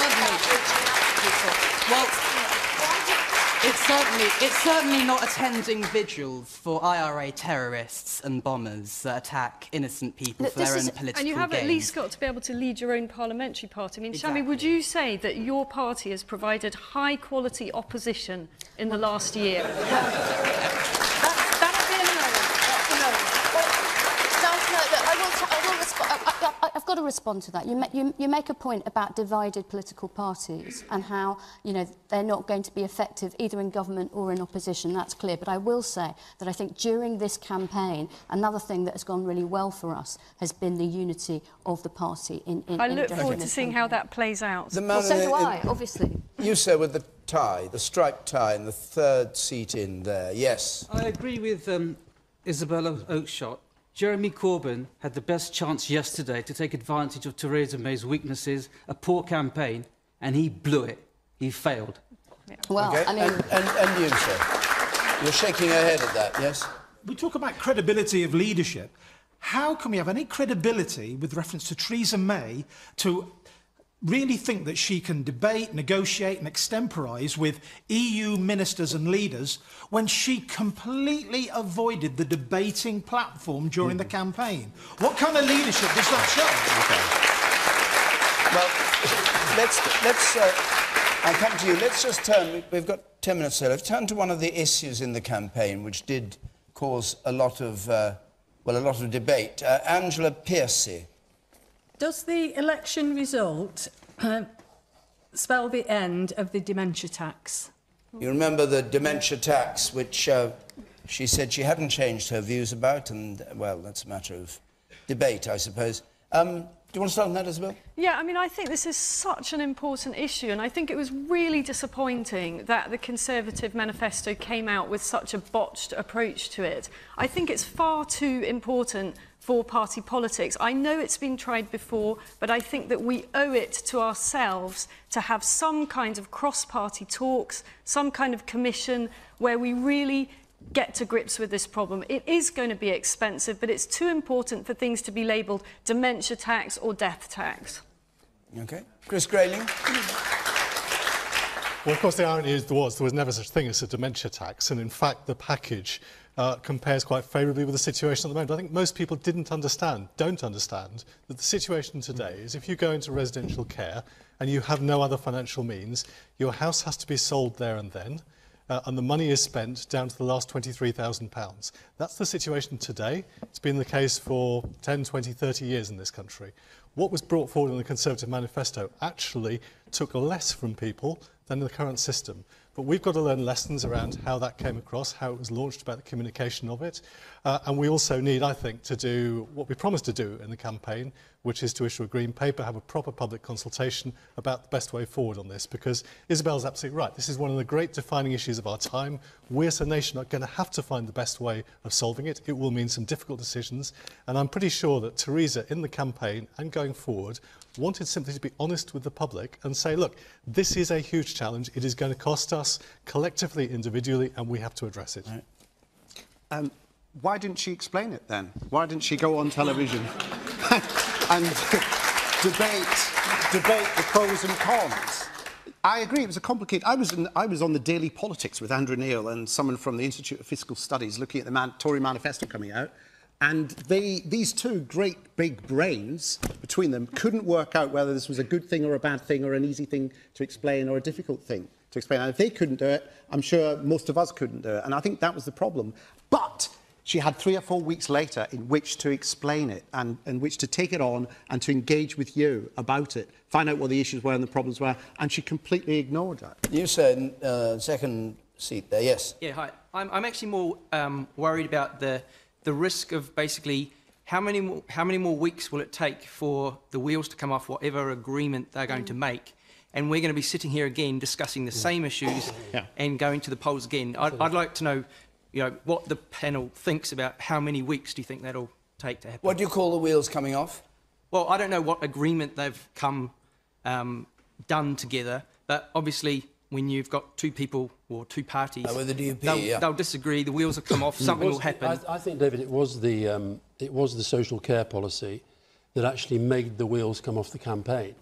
It's certainly not attending vigils for IRA terrorists and bombers that attack innocent people for their own political gain. And you have at least got to be able to lead your own parliamentary party. I mean, Shami, would you say that your party has provided high-quality opposition in the last year? I've got to respond to that. You make a point about divided political parties and how, they're not going to be effective either in government or in opposition. That's clear. But I will say that I think during this campaign, another thing that has gone really well for us has been the unity of the party. I look forward to seeing how that plays out. Well, so do I, obviously. You, sir, with the tie, the striped tie, and the third seat in there. Yes. I agree with Isabella Oakeshott. Jeremy Corbyn had the best chance yesterday to take advantage of Theresa May's weaknesses, a poor campaign, and he blew it. He failed. Yeah. Well, okay. I mean... And you, sir? You're shaking your head at that, yes? We talk about credibility of leadership. How can we have any credibility with reference to Theresa May to really think that she can debate, negotiate and extemporise with EU ministers and leaders when she completely avoided the debating platform during the campaign? What kind of leadership does that show? Okay. Well, I'll come to you. Let's just turn, we've got 10 minutes here. Let's turn to one of the issues in the campaign which did cause a lot of, well, a lot of debate. Angela Piercy. Does the election result spell the end of the dementia tax? You remember the dementia tax, which she said she hadn't changed her views about, and, well, that's a matter of debate, I suppose. Do you want to start on that, Isabel? Yeah, I mean, I think this is such an important issue, and I think it was really disappointing that the Conservative manifesto came out with such a botched approach to it. I think it's far too important for party politics. I know it's been tried before, but I think that we owe it to ourselves to have some kind of cross-party talks, some kind of commission where we really get to grips with this problem. It is going to be expensive, but it's too important for things to be labelled dementia tax or death tax. OK. Chris Grayling. Well, of course, the irony is there was never such a thing as a dementia tax, and in fact, the package compares quite favourably with the situation at the moment. I think most people don't understand that the situation today is if you go into residential care and you have no other financial means, your house has to be sold there and then, and the money is spent down to the last £23,000. That's the situation today. It's been the case for 10, 20, 30 years in this country. What was brought forward in the Conservative manifesto actually took less from people than the current system. But we've got to learn lessons around how that came across, how it was launched, about the communication of it. And we also need, I think, to do what we promised to do in the campaign, which is to issue a green paper, have a proper public consultation about the best way forward on this. Because Isabel's absolutely right. This is one of the great defining issues of our time. We as a nation are going to have to find the best way of solving it. It will mean some difficult decisions. And I'm pretty sure that Theresa, in the campaign and going forward, wanted simply to be honest with the public and say, look, this is a huge challenge. It is going to cost us collectively, individually, and we have to address it. Right. Why didn't she explain it then? Why didn't she go on television and debate the pros and cons? I agree, it was a complicated... I was on the Daily Politics with Andrew Neil and someone from the Institute of Fiscal Studies looking at the Tory manifesto coming out. And these two great big brains between them couldn't work out whether this was a good thing or a bad thing or an easy thing to explain or a difficult thing to explain. And if they couldn't do it, I'm sure most of us couldn't do it. And I think that was the problem. But she had 3 or 4 weeks later in which to explain it and in which to take it on and to engage with you about it, find out what the issues were and the problems were, and she completely ignored that. You said second seat there, yes. Yeah, hi. I'm actually more worried about the risk of basically how many more weeks will it take for the wheels to come off whatever agreement they're going to make, and we're going to be sitting here again discussing the same issues and going to the polls again. I'd like to know, what the panel thinks about how many weeks do you think that'll take to happen. What do you call the wheels coming off? Well, I don't know what agreement they've done together, but obviously when you've got two people or two parties, with the DUP, they'll disagree. The wheels will come off. Something will happen. I think, David, it was the social care policy that actually made the wheels come off the campaign,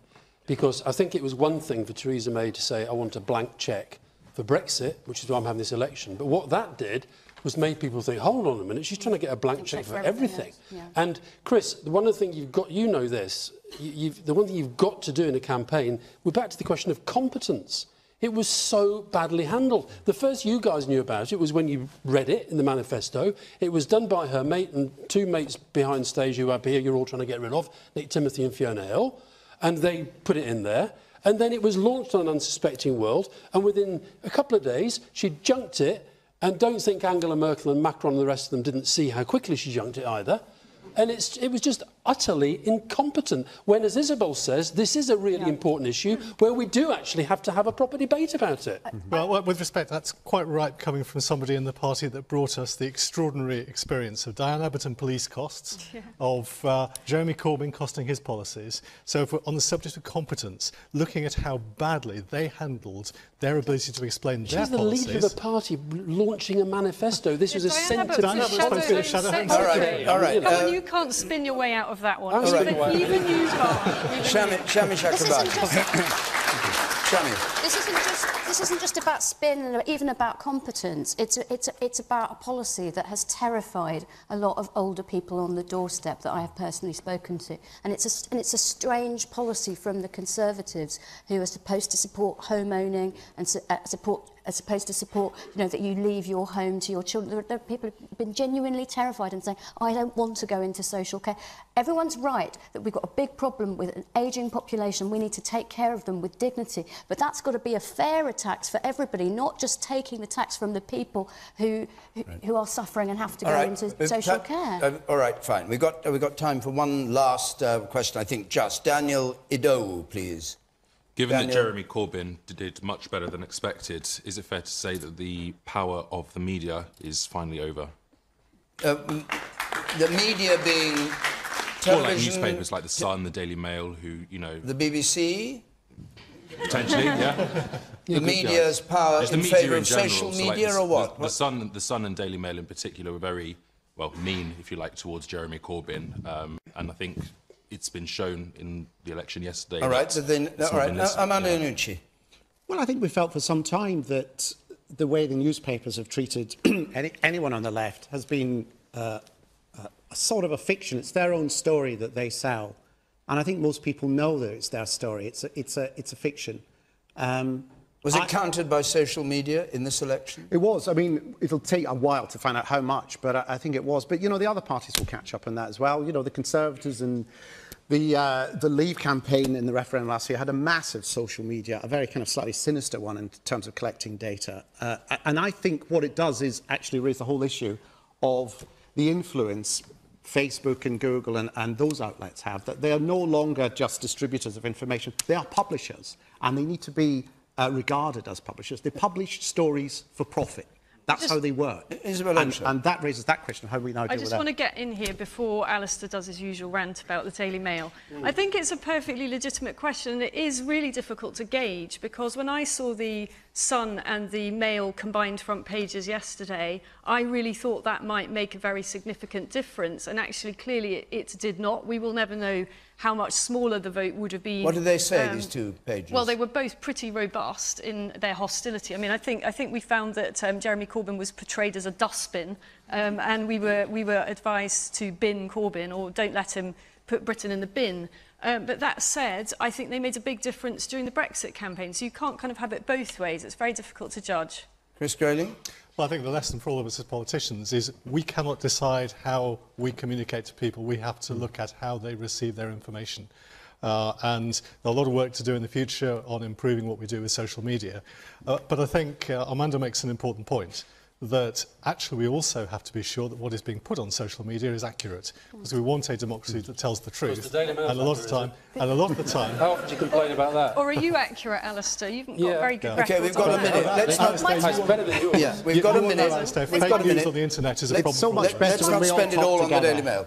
because I think it was one thing for Theresa May to say, "I want a blank cheque for Brexit," which is why I'm having this election. But what that did was made people think, "Hold on a minute, she's trying to get a blank cheque for everything." Yeah. And Chris, the one of the things you've got, the one thing you've got to do in a campaign, we're back to the question of competence. It was so badly handled. The first you guys knew about it was when you read it in the manifesto. It was done by her mate and two mates behind stage who up here you're all trying to get rid of, Nick Timothy and Fiona Hill, and they put it in there. And then it was launched on an unsuspecting world, and within a couple of days, she junked it, and don't think Angela Merkel and Macron and the rest of them didn't see how quickly she junked it either. And it was just utterly incompetent. When, as Isabel says, this is a really important issue where we do actually have to have a proper debate about it. Well, with respect, that's quite right coming from somebody in the party that brought us the extraordinary experience of Diane Abbott and police costs, of Jeremy Corbyn costing his policies. So if we're on the subject of competence, looking at how badly they handled their ability to explain their policies... She's the leader of a party launching a manifesto. This was a centre... All right. You can't spin your way out of that one. Even you can't. Shami Chakrabarti. This isn't just about spin and even about competence. It's about a policy that has terrified a lot of older people on the doorstep that I have personally spoken to. And it's a strange policy from the Conservatives, who are supposed to support home owning and support as opposed to support, you know, that you leave your home to your children. There are people who've been genuinely terrified and saying, I don't want to go into social care. Everyone's right that we've got a big problem with an ageing population. We need to take care of them with dignity. But that's got to be a fairer tax for everybody, not just taking the tax from the people who are suffering and have to go into social care. All right, fine. We've got time for one last question, I think, just. Daniel Idowu, please. Given that Jeremy Corbyn did much better than expected, is it fair to say that the power of the media is finally over? The media being television... Or like newspapers like The Sun, the Daily Mail, who, you know... The BBC? Potentially, yeah. The media's power in favour of social media, or what? The Sun and Daily Mail in particular were very, well, mean, if you like, towards Jeremy Corbyn. And I think it's been shown in the election yesterday. All right, so then... All right, Amanda Iannucci. Well, I think we felt for some time that the way the newspapers have treated anyone on the left has been a sort of a fiction. It's their own story that they sell. And I think most people know that it's their story. It's a fiction. Was it countered by social media in this election? It was. I mean, it'll take a while to find out how much, but I think it was. But, you know, the other parties will catch up on that as well. You know, the Conservatives and the Leave campaign in the referendum last year had a massive social media, a very kind of slightly sinister one in terms of collecting data. And I think what it does is actually raise the whole issue of the influence Facebook and Google and those outlets have, that they are no longer just distributors of information. They are publishers, and they need to be regarded as publishers. They publish stories for profit. That's how they work. And that raises that question of how we now deal with that. I just want to get in here before Alistair does his usual rant about the Daily Mail. I think it's a perfectly legitimate question, and it is really difficult to gauge, because when I saw the Sun and the Mail combined front pages yesterday, I really thought that might make a very significant difference, and actually clearly it did not. We will never know how much smaller the vote would have been. What did they say, these two pages? Well, they were both pretty robust in their hostility. I mean, I think we found that Jeremy Corbyn was portrayed as a dustbin, and we were advised to bin Corbyn, or don't let him put Britain in the bin. But that said, I think they made a big difference during the Brexit campaign, so you can't kind of have it both ways. It's very difficult to judge. Chris Grayling? Well, I think the lesson for all of us as politicians is we cannot decide how we communicate to people. We have to look at how they receive their information. And there's a lot of work to do in the future on improving what we do with social media. But I think Amanda makes an important point, that actually we also have to be sure that what is being put on social media is accurate, because we want a democracy that tells the truth. And a lot of the time, how often do you complain about that? Or are you accurate, Alistair? You've got very good records. Okay, we've got a minute. Let's not better than yours. Yeah, we've got a minute. Fake news on the internet is a problem. So much better Let's not spend it all on the Daily Mail.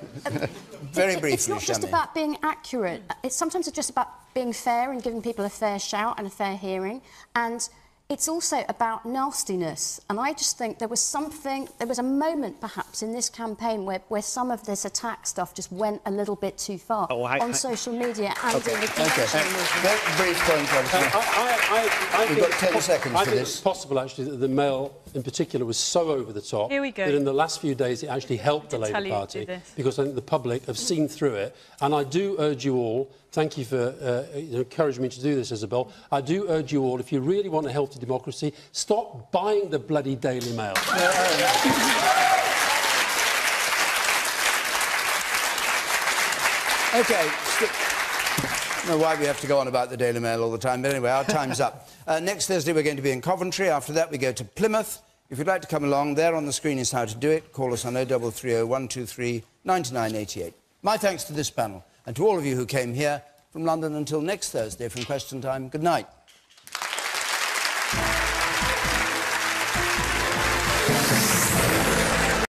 Very briefly, It's not just about being accurate. Sometimes it's just about being fair and giving people a fair shout and a fair hearing. And it's also about nastiness. And I just think there was a moment perhaps in this campaign where some of this attack stuff just went a little bit too far on social media and in the conventional movement. Very brief point, obviously. We've got 10 seconds for this. I think it's possible, actually, that the Mail in particular was so over the top Here we go. that in the last few days it actually helped the Labour Party, because I think the public have seen through it. And I do urge you all, thank you for encouraging me to do this, Isabel, I do urge you all, if you really want a healthy democracy, stop buying the bloody Daily Mail. Okay. I don't know why we have to go on about the Daily Mail all the time, but anyway, our time's up. Next Thursday we're going to be in Coventry. After that we go to Plymouth. If you'd like to come along, there on the screen is how to do it. Call us on 0330 123 9988. My thanks to this panel and to all of you who came here from London until next Thursday from Question Time. Good night.